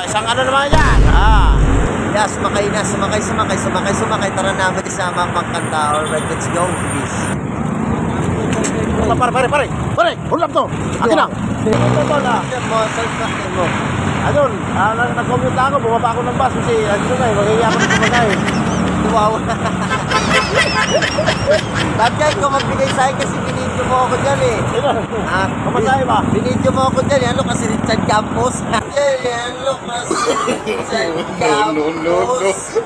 Isang ano naman yan? Yeah, sumakay na, sumakay. Tara na, mag-isama pagkanta. Alright, let's go, please. Pare, hold up to. Akin na. Ito na. Salsakin mo. Ayun, nag-commute ako, bumaba ako ng bus kasi ano na eh, magiging ako ng kumagay. Wow. Bagay ko magbigay sa'yo kasi binidyo mo ako dyan eh. Kamasahe ba? Binidyo mo ako dyan eh. Ano kasi Richard Campos? Ano kasi Richard Campos?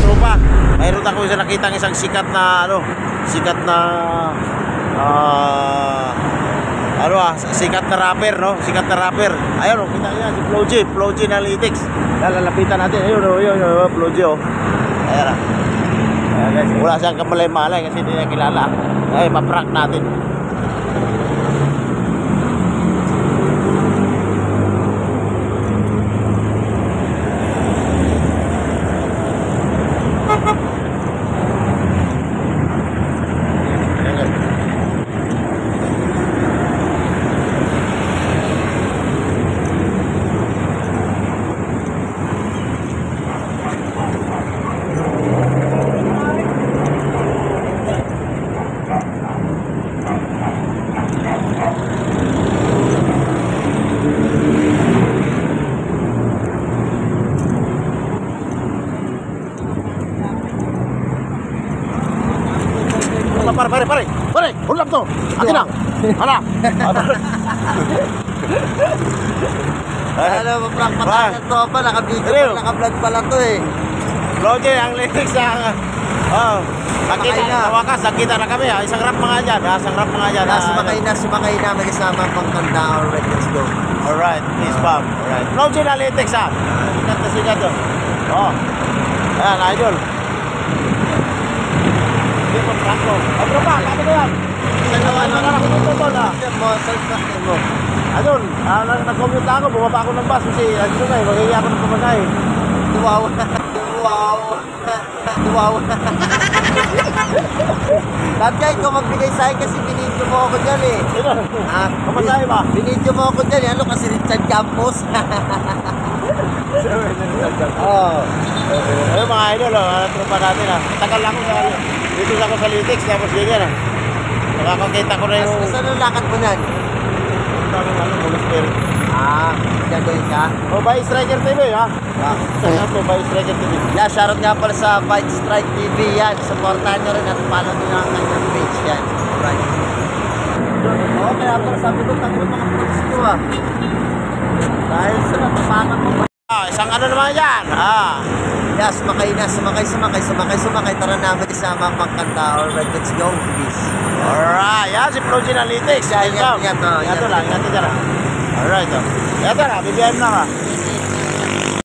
Tropa, mayroon ako isa nakita ng isang sikat na sikat na rapper, no? Sikat na rapper. Ayun, kita niya si Flo G Analytics. Lalapitan natin. Ayun, Flo G, oh. Ayun. Ayan, guys. Wala siyang kamalay-malay kasi hindi niya kilala. Ay, maprank natin. Pare, hold up to. Akin na. Hala. Ano, maprank matakas to pa. Naka-video pa, naka-vlog pala to eh. Roger, ang lyrics na wakas, nakita na kami. Isang rap mga dyan. Sumakay na, mag-isama pagkanta. Alright, let's go. Alright, peace bomb. Alright. Roger na lyrics ha. Sikat to. Ayan, idol. Franco. Ano pa? Ano ba yan? Salsakin mo. Ayun, nag-commute ako, bumaba ako ng bus kasi ano na eh, magiging ako ng kumagay. Wow. Bagay ko magbigay sa'yo kasi binidyo mo ako dyan eh. Kamasahe ba? Binidyo mo ako dyan eh. Ano kasi Richard Campos? Ayun mga idol, tropa natin ha. Tagal lang ako dito ako sa Lytics, tapos ganyan ha. Nakakakita ko na yung... Saan ang lakad mo nan? Monastery. Gagawin ka? By Striker TV ha? Saan po, By Striker TV. Yeah, shoutout nga pala sa By Strike TV yan. Supportahan nyo rin at follow nyo na ang kanyang page yan. Right. Oo, kaya pala sabi ko, tanggol mga fruits ko dahil sa natapakan mo. Isang ano naman yan? Yeah, sumakay na, sumakay. Tara na, mag-isama pagkanta. Alright, let's go, please. Alright, yan si Flo G Analytics. Ingat lang. Ingat dyan. Alright, ito na, BBM na ka.